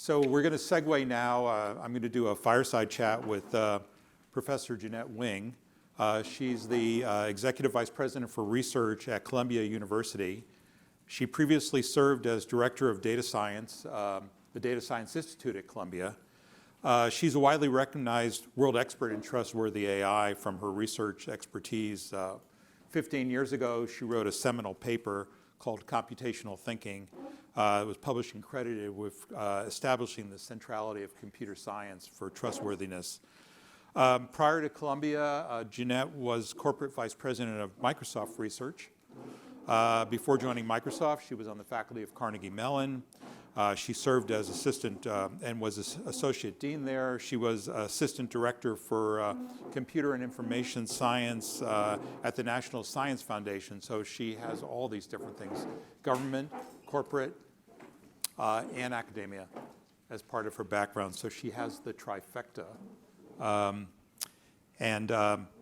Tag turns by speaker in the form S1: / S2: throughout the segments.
S1: So we're going to segue now. I'm going to do a fireside chat with Professor Jeannette Wing. She's the Executive Vice President for Research at Columbia University. She previously served as Director of Data Science, the Data Science Institute at Columbia. She's a widely recognized world expert in trustworthy AI from her research expertise. 15 years ago, she wrote a seminal paper called Computational Thinking. It was published and credited with establishing the centrality of computer science for trustworthiness. Prior to Columbia, Jeannette was Corporate Vice President of Microsoft Research. Before joining Microsoft, she was on the faculty of Carnegie Mellon. She served as assistant and was associate dean there. She was assistant director for computer and information science at the National Science Foundation. So she has all these different things, government, corporate, and academia as part of her background. So she has the trifecta.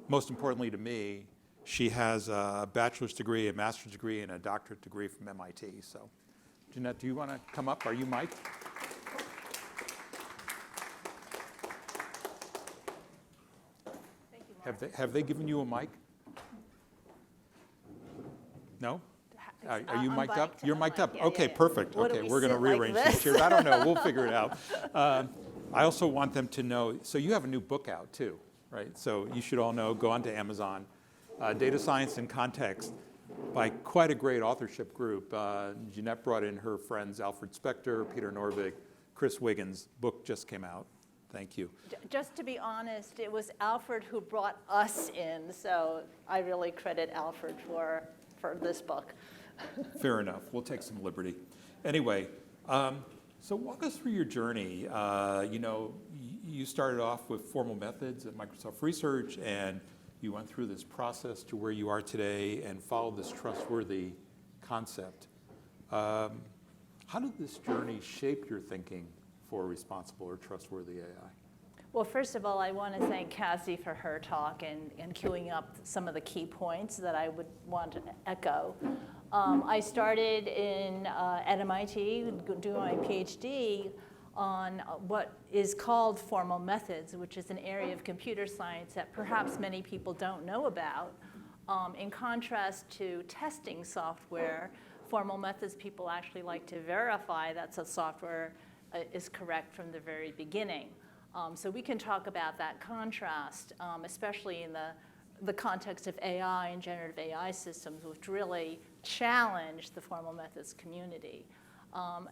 S1: Most importantly to me, she has a bachelor's degree, a master's degree, and a doctorate degree from MIT. So, Jeannette, do you want to come up? Are you mic'd?
S2: Thank you, Mark.
S1: Have they given you a mic? No? Are you mic'd up? You're mic'd up.
S2: Yeah,
S1: Okay,
S2: yeah, yeah.
S1: perfect.
S2: What,
S1: Okay,
S2: do we
S1: we're going to
S2: sit like
S1: rearrange
S2: this?
S1: these chairs. I don't know. We'll figure it out. I also want them to know. So you have a new book out too, right? So you should all know. Go onto Amazon. Data Science in Context, by quite a great authorship group. Jeannette brought in her friends Alfred Spector, Peter Norvig, Chris Wiggins. Book just came out. Thank you.
S2: Just to be honest, it was Alfred who brought us in, so I really credit Alfred for this book.
S1: Fair enough. We'll take some liberty. Anyway, so walk us through your journey. You started off with formal methods at Microsoft Research, and you went through this process to where you are today and followed this trustworthy concept. How did this journey shape your thinking for responsible or trustworthy AI?
S2: Well, first of all, I want to thank Cassie for her talk and queuing up some of the key points that I would want to echo. I started at MIT doing my PhD on what is called formal methods, which is an area of computer science that perhaps many people don't know about. In contrast to testing software, formal methods people actually like to verify that the software is correct from the very beginning. So we can talk about that contrast, especially in the context of AI and generative AI systems, which really challenge the formal methods community.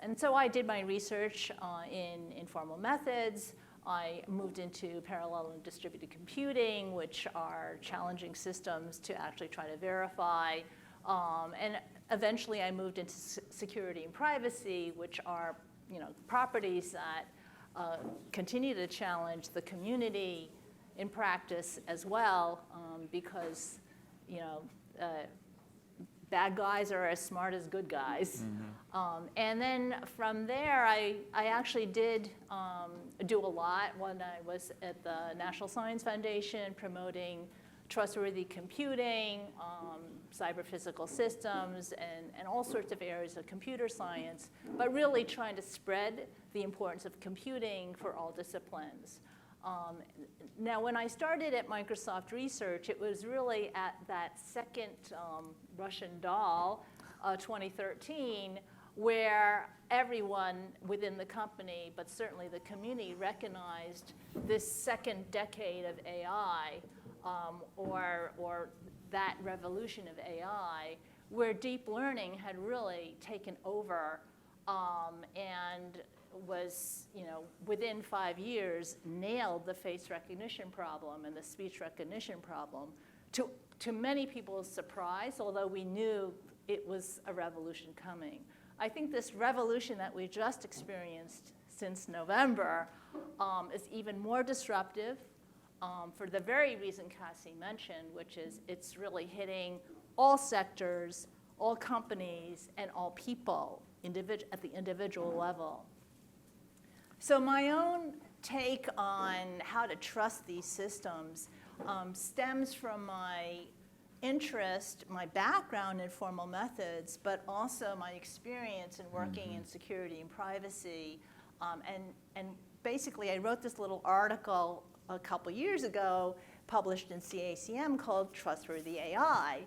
S2: And so I did my research in formal methods. I moved into parallel and distributed computing, which are challenging systems to actually try to verify. And eventually I moved into security and privacy, which are properties that continue to challenge the community in practice as well, because bad guys are as smart as good guys. Mm-hmm. And then from there, I actually did do a lot when I was at the National Science Foundation promoting trustworthy computing, cyber-physical systems, and all sorts of areas of computer science, but really trying to spread the importance of computing for all disciplines. Now, when I started at Microsoft Research, it was really at that second Russian doll, 2013, where everyone within the company, but certainly the community, recognized this second decade of AI, or that revolution of AI, where deep learning had really taken over and was, within 5 years, nailed the face recognition problem and the speech recognition problem to many people's surprise, although we knew it was a revolution coming. I think this revolution that we just experienced since November is even more disruptive for the very reason Cassie mentioned, which is it's really hitting all sectors, all companies, and all people at the individual level. So my own take on how to trust these systems stems from my interest, my background in formal methods, but also my experience in working in security and privacy And basically, I wrote this little article a couple years ago, published in CACM, called Trustworthy AI.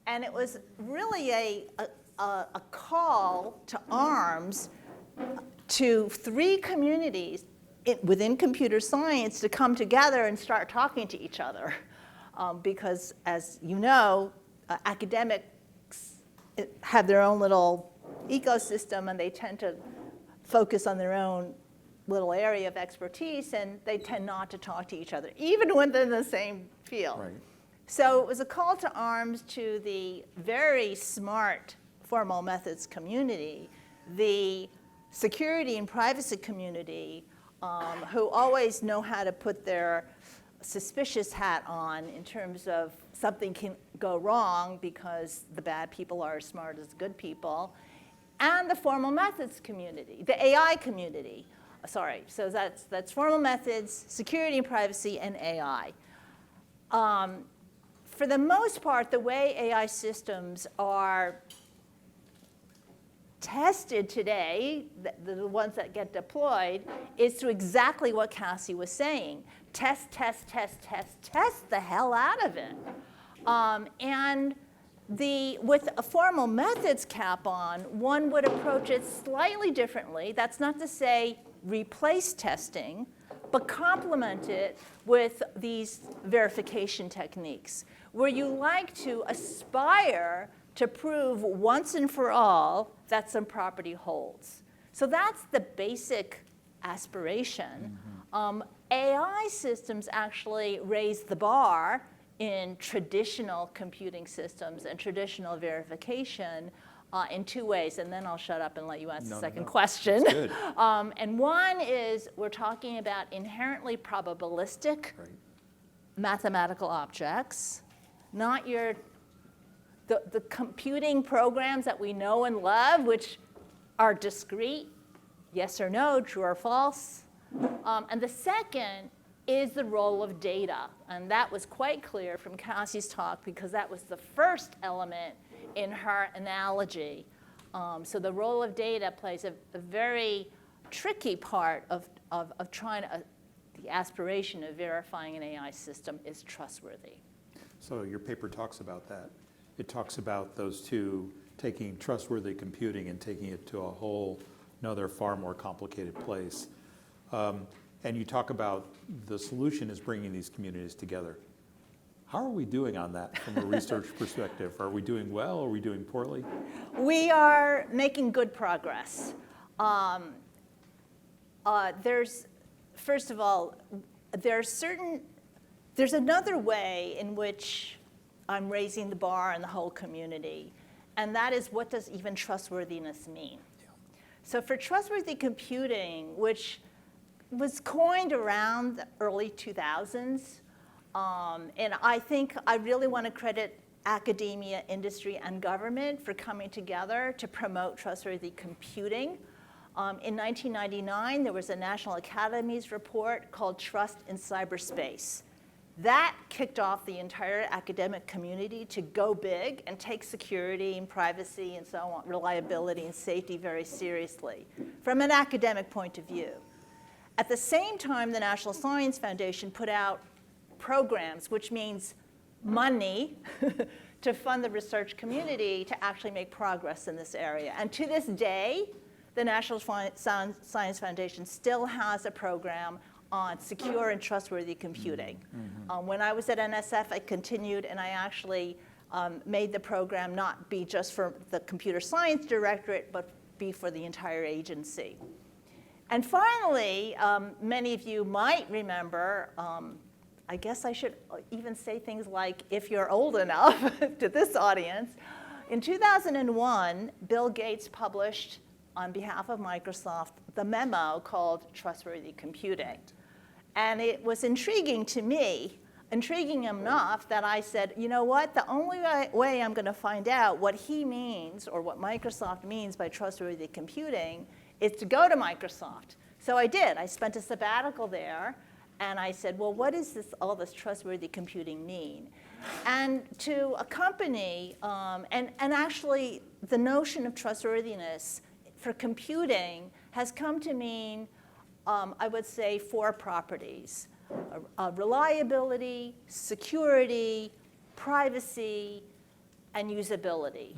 S2: And it was really a call to arms to 3 communities within computer science to come together and start talking to each other. Because, as you know, academics have their own little ecosystem, and they tend to focus on their own little area of expertise, and they tend not to talk to each other, even when they're in the same field.
S1: Right.
S2: So it was a call to arms to the very smart formal methods community, the security and privacy community, who always know how to put their suspicious hat on in terms of something can go wrong because the bad people are as smart as good people, and the formal methods community, the AI community. Sorry, so that's formal methods, security and privacy, and AI. For the most part, the way AI systems are tested today, the ones that get deployed, is through exactly what Cassie was saying. Test, test, test, test, test the hell out of it. And with a formal methods cap on, one would approach it slightly differently. That's not to say replace testing, but complement it with these verification techniques, where you like to aspire to prove once and for all that some property holds. So that's the basic aspiration. AI systems actually raise the bar in traditional computing systems and traditional verification in 2 ways, and then I'll shut up and let you ask the second question.
S1: That's good.
S2: And one is we're talking about inherently probabilistic mathematical objects, not the computing programs that we know and love, which are discrete, yes or no, true or false. And the second is the role of data. And that was quite clear from Cassie's talk, because that was the first element in her analogy. So the role of data plays a very tricky part of trying to, the aspiration of verifying an AI system is trustworthy.
S1: So your paper talks about that. It talks about those two, taking trustworthy computing and taking it to a whole another far more complicated place. And you talk about the solution is bringing these communities together. How are we doing on that from a research perspective? Are we doing well? Are we doing poorly?
S2: We are making good progress. First of all, there's another way in which I'm raising the bar on the whole community, and that is, what does even trustworthiness mean? Yeah. So for trustworthy computing, which was coined around the early 2000s, and I think I really want to credit academia, industry, and government for coming together to promote trustworthy computing. In 1999, there was a National Academies report called Trust in Cyberspace. That kicked off the entire academic community to go big and take security and privacy and so on, reliability and safety very seriously from an academic point of view. At the same time, the National Science Foundation put out programs, which means money, to fund the research community to actually make progress in this area. And to this day, the National Science Foundation still has a program on secure and trustworthy computing. When I was at NSF, I continued, and I actually made the program not be just for the Computer Science Directorate, but be for the entire agency. And finally, many of you might remember, I guess I should even say things like, if you're old enough, to this audience. In 2001, Bill Gates published, on behalf of Microsoft, the memo called Trustworthy Computing. And it was intriguing to me, intriguing enough that I said, you know what, the only way I'm going to find out what he means, or what Microsoft means by trustworthy computing, is to go to Microsoft. So I did. I spent a sabbatical there, and I said, well, what does all this trustworthy computing mean? And to accompany, and actually the notion of trustworthiness for computing has come to mean I would say 4 properties: reliability, security, privacy, and usability.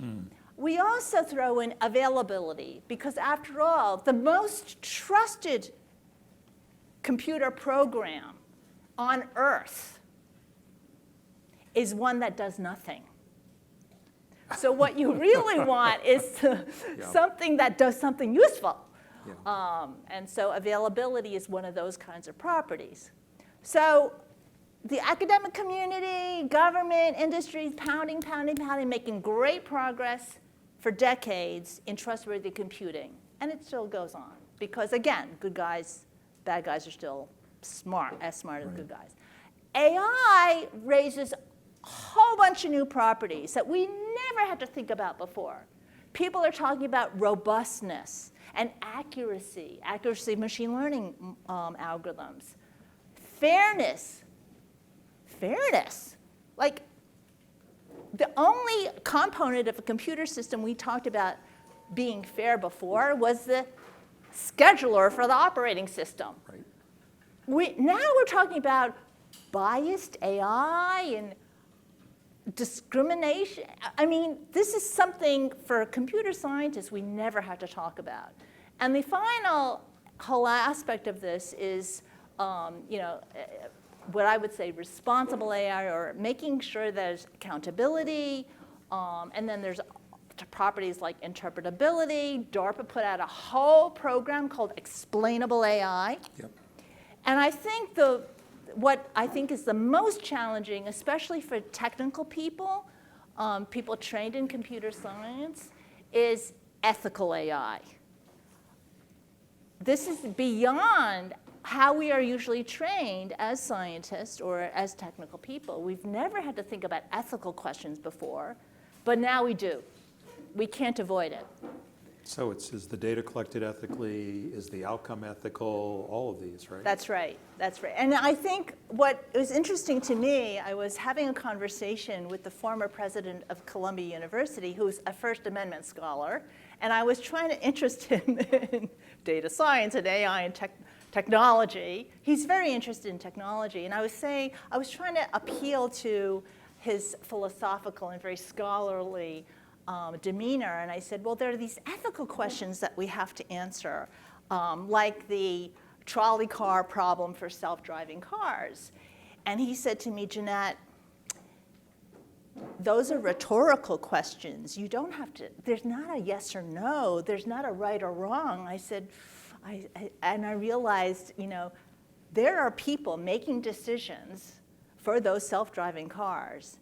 S2: We also throw in availability, because after all, the most trusted computer program on Earth is one that does nothing. So what you really want is something that does something useful. And so availability is one of those kinds of properties. So the academic community, government, industry, pounding, making great progress for decades in trustworthy computing. And it still goes on. Because again, good guys, bad guys are still smart as good guys. AI raises a whole bunch of new properties that we never had to think about before. People are talking about robustness and accuracy of machine learning algorithms, fairness. Like, the only component of a computer system we talked about being fair before was the scheduler for the operating system. Now we're talking about biased AI and discrimination. I mean, this is something for computer scientists we never had to talk about. And the final whole aspect of this is, what I would say responsible AI, or making sure there's accountability, and then there's properties like interpretability. DARPA put out a whole program called Explainable AI. And I think what I think is the most challenging, especially for technical people, people trained in computer science, is ethical AI. This is beyond how we are usually trained as scientists or as technical people. We've never had to think about ethical questions before, but now we do. We can't avoid it.
S1: So is the data collected ethically? Is the outcome ethical? All of these, right?
S2: That's right. And I think what was interesting to me, I was having a conversation with the former president of Columbia University, who's a First Amendment scholar, and I was trying to interest him in data science and AI and technology. He's very interested in technology, and I was trying to appeal to his philosophical and very scholarly demeanor, and I said, well, there are these ethical questions that we have to answer, like the trolley car problem for self-driving cars. And he said to me, Jeannette, those are rhetorical questions. You don't have to, there's not a yes or no, there's not a right or wrong. I said, I realized, there are people making decisions for those self-driving cars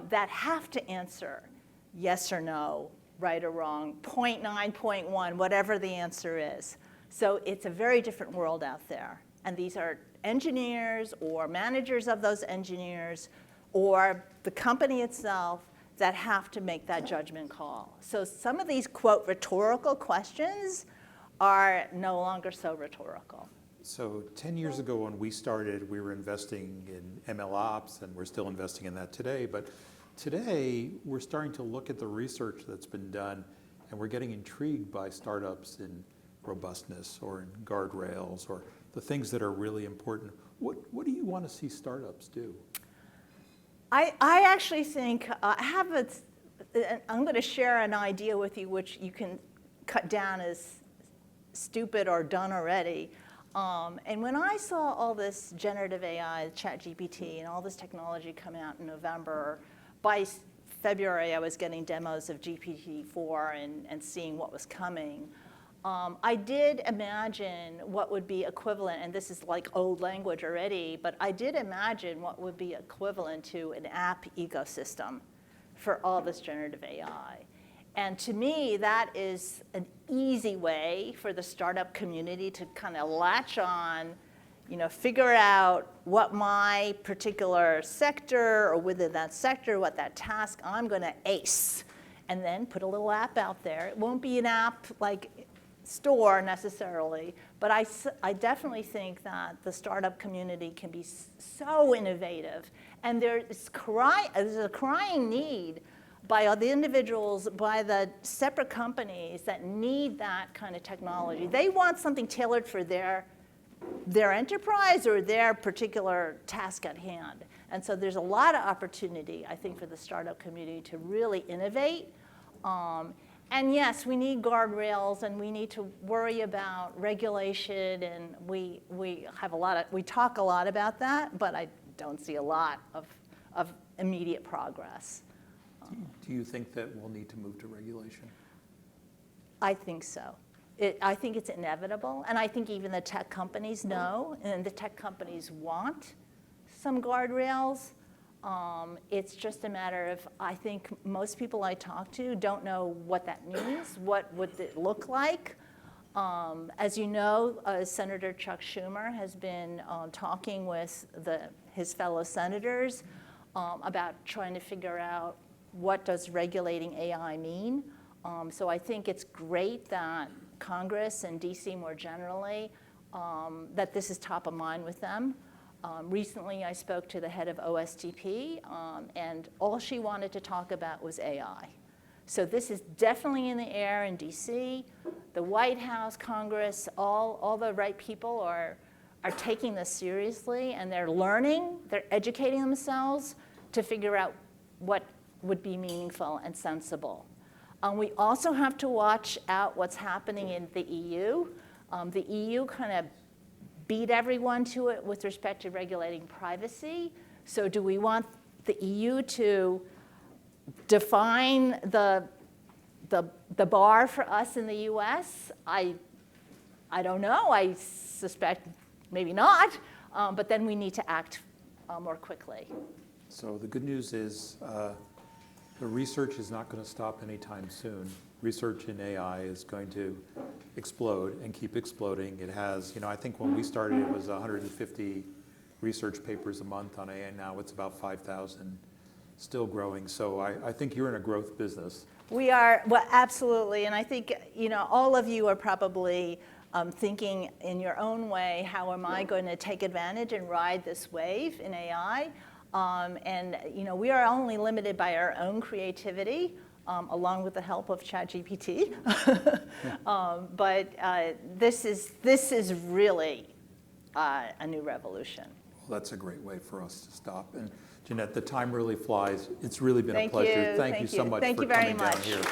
S2: that have to answer yes or no, right or wrong, 0.9, 0.1, whatever the answer is. So it's a very different world out there. And these are engineers or managers of those engineers or the company itself that have to make that judgment call. So some of these, quote, rhetorical questions are no longer so rhetorical.
S1: So 10 years ago when we started, we were investing in ML ops, and we're still investing in that today. But today, we're starting to look at the research that's been done, and we're getting intrigued by startups in robustness or in guardrails or the things that are really important. What do you want to see startups do?
S2: I actually think I'm going to share an idea with you which you can cut down as stupid or done already. And when I saw all this generative AI, ChatGPT, and all this technology come out in November, by February I was getting demos of GPT-4 and seeing what was coming. I did imagine what would be equivalent, and this is like old language already, but I did imagine what would be equivalent to an app ecosystem for all this generative AI. And to me, that is an easy way for the startup community to kind of latch on, figure out what my particular sector, or within that sector, what that task I'm going to ace, and then put a little app out there. It won't be an app like store necessarily, but I definitely think that the startup community can be so innovative, and there's a crying need by the individuals, by the separate companies that need that kind of technology. They want something tailored for their their enterprise or their particular task at hand. And so there's a lot of opportunity, I think, for the startup community to really innovate. And yes, we need guardrails and we need to worry about regulation, and we talk a lot about that, but I don't see a lot of immediate progress.
S1: Do you think that we'll need to move to regulation?
S2: I think so. I think it's inevitable, and I think even the tech companies know, and the tech companies want some guardrails. It's just a matter of, I think most people I talk to don't know what that means, what would it look like. As you know, Senator Chuck Schumer has been talking with his fellow senators about trying to figure out what does regulating AI mean. So I think it's great that Congress and DC more generally, that this is top of mind with them. Recently, I spoke to the head of OSTP, and all she wanted to talk about was AI. So this is definitely in the air in DC. The White House, Congress, all the right people are taking this seriously, and they're learning, they're educating themselves to figure out what would be meaningful and sensible. We also have to watch out what's happening in the EU. The EU kind of beat everyone to it with respect to regulating privacy. So do we want the EU to define the bar for us in the US? I don't know. I suspect maybe not. But then we need to act more quickly.
S1: So the good news is the research is not going to stop anytime soon. Research in AI is going to explode and keep exploding. It has, I think when we started it was 150 research papers a month on AI. Now it's about 5,000, still growing. So I think you're in a growth business.
S2: We are, well, absolutely. And I think, all of you are probably thinking in your own way, how am I going to take advantage and ride this wave in AI? We are only limited by our own creativity, along with the help of ChatGPT. But this is really a new revolution.
S1: Well, that's a great way for us to stop. And Jeannette, the time really flies. It's really been a
S2: Thank
S1: pleasure.
S2: you.
S1: Thank you so much for coming down here.